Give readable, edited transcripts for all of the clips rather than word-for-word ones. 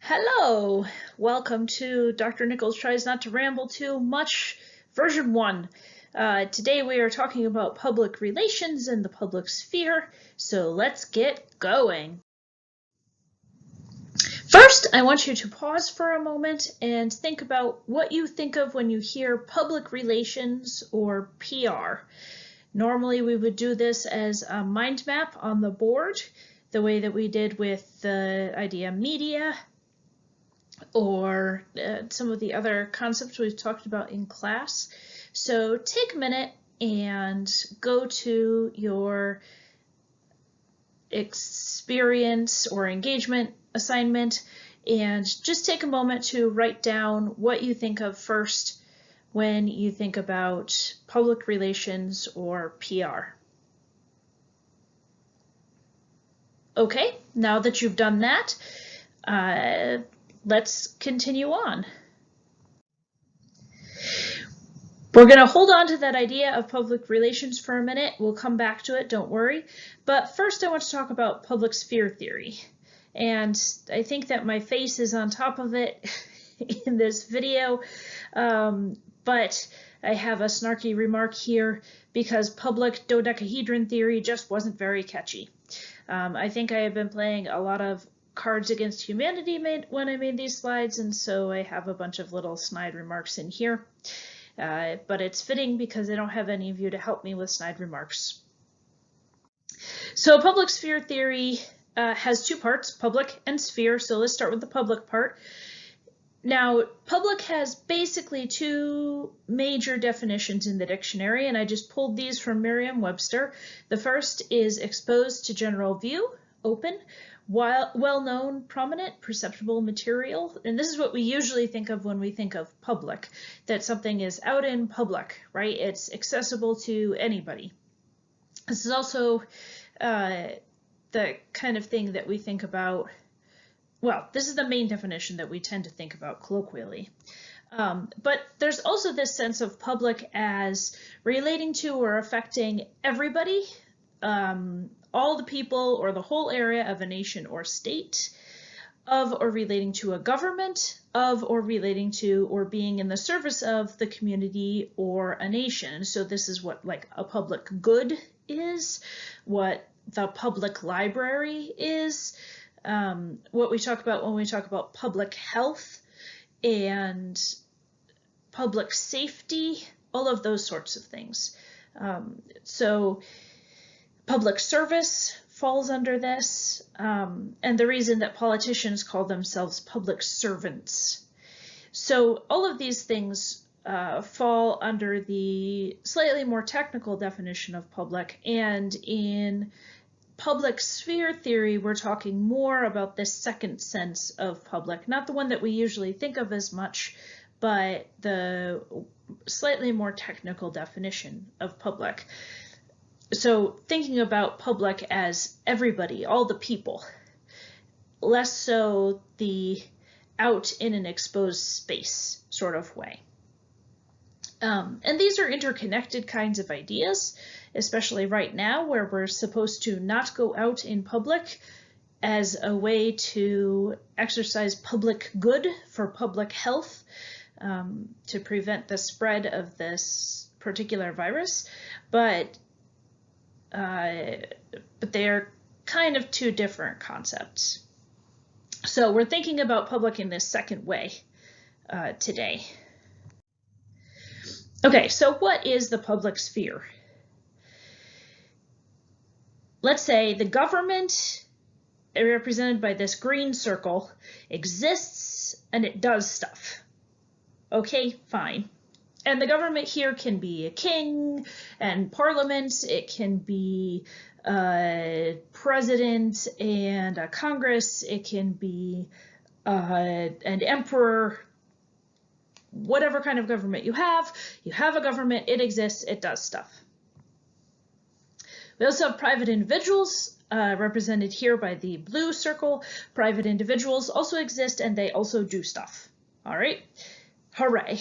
Hello, welcome to Dr. Nichols Tries Not to Ramble Too Much, version 1. Today we are talking about public relations and the public sphere, so let's get going. First, I want you to pause for a moment and think about what you think of when you hear public relations or PR. Normally we would do this as a mind map on the board, the way that we did with the idea media, or some of the other concepts we've talked about in class. So take a minute and go to your experience or engagement assignment and just take a moment to write down what you think of first when you think about public relations or PR. Okay, now that you've done that, let's continue on. We're going to hold on to that idea of public relations for a minute. We'll come back to it, don't worry. But first I want to talk about public sphere theory. And I think that my face is on top of it in this video, but I have a snarky remark here because public dodecahedron theory just wasn't very catchy. I think I have been playing a lot of Cards Against Humanity when I made these slides, and so I have a bunch of little snide remarks in here. But it's fitting because I don't have any of you to help me with snide remarks. So public sphere theory has two parts, public and sphere. So let's start with the public part. Now, public has basically two major definitions in the dictionary, and I just pulled these from Merriam-Webster. The first is exposed to general view, open, well-known, prominent, perceptible material. And this is what we usually think of when we think of public, that something is out in public, right? It's accessible to anybody. This is also the kind of thing that we think about. Well, this is the main definition that we tend to think about colloquially. But there's also this sense of public as relating to or affecting everybody, all the people or the whole area of a nation or state, of or relating to a government, of or relating to or being in the service of the community or a nation. So this is what like a public good is, what the public library is, what we talk about when we talk about public health and public safety, all of those sorts of things. So public service falls under this, and the reason that politicians call themselves public servants. So all of these things fall under the slightly more technical definition of public, and in public sphere theory, we're talking more about this second sense of public, not the one that we usually think of as much, but the slightly more technical definition of public. So thinking about public as everybody, all the people, less so the out in an exposed space sort of way. And these are interconnected kinds of ideas, especially right now where we're supposed to not go out in public as a way to exercise public good for public health, to prevent the spread of this particular virus, but they're kind of two different concepts. So we're thinking about public in this second way today. Okay, so what is the public sphere? Let's say the government, represented by this green circle, exists and it does stuff. Okay, fine. And the government here can be a king and parliament, it can be a president and a Congress, it can be an emperor, whatever kind of government you have a government, it exists, it does stuff. We also have private individuals, represented here by the blue circle. Private individuals also exist and they also do stuff. All right, hooray.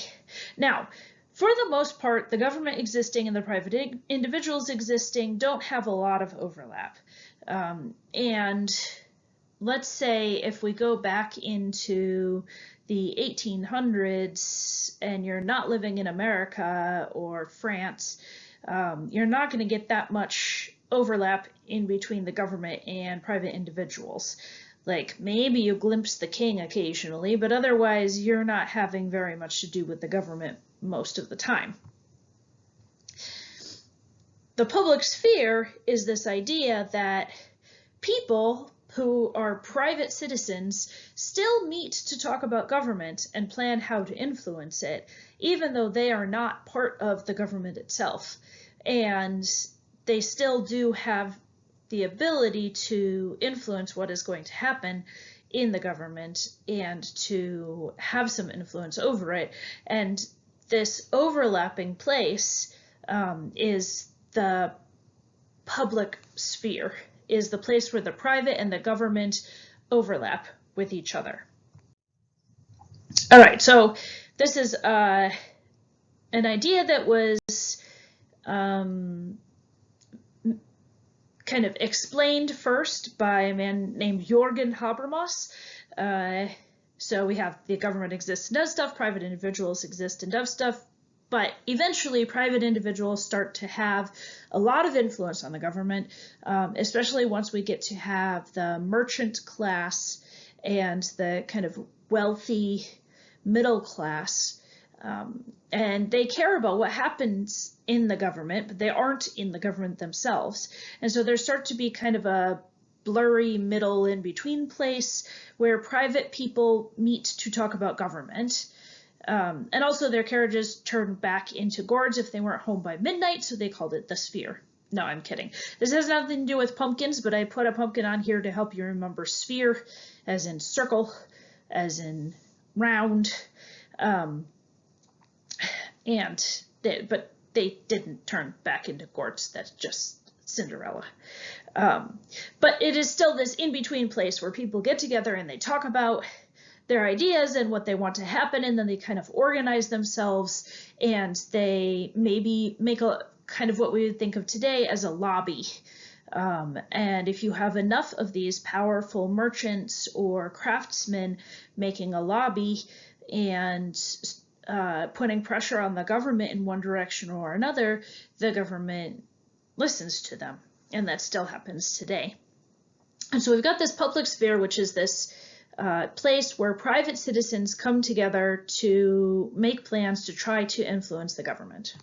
Now, for the most part, the government existing and the private individuals existing don't have a lot of overlap. And let's say if we go back into the 1800s and you're not living in America or France, you're not going to get that much overlap in between the government and private individuals. Like maybe you glimpse the king occasionally, but otherwise you're not having very much to do with the government most of the time. The public sphere is this idea that people who are private citizens still meet to talk about government and plan how to influence it, even though they are not part of the government itself. And they still do have the ability to influence what is going to happen in the government and to have some influence over it. And this overlapping place is the public sphere, is the place where the private and the government overlap with each other. All right, so this is an idea that was kind of explained first by a man named Jürgen Habermas. So we have the government exists and does stuff, private individuals exist and does stuff, but eventually private individuals start to have a lot of influence on the government, especially once we get to have the merchant class and the kind of wealthy middle class. And they care about what happens in the government, but they aren't in the government themselves. And so there starts to be kind of a blurry middle in between place where private people meet to talk about government. And also their carriages turned back into gourds if they weren't home by midnight, so they called it the sphere. No, I'm kidding. This has nothing to do with pumpkins, but I put a pumpkin on here to help you remember sphere, as in circle, as in round. But they didn't turn back into gourds. That's just Cinderella. But it is still this in-between place where people get together and they talk about their ideas and what they want to happen, and then they kind of organize themselves and they maybe make a kind of what we would think of today as a lobby. And if you have enough of these powerful merchants or craftsmen making a lobby and putting pressure on the government in one direction or another, the government listens to them, and that still happens today. And so we've got this public sphere, which is this place where private citizens come together to make plans to try to influence the government.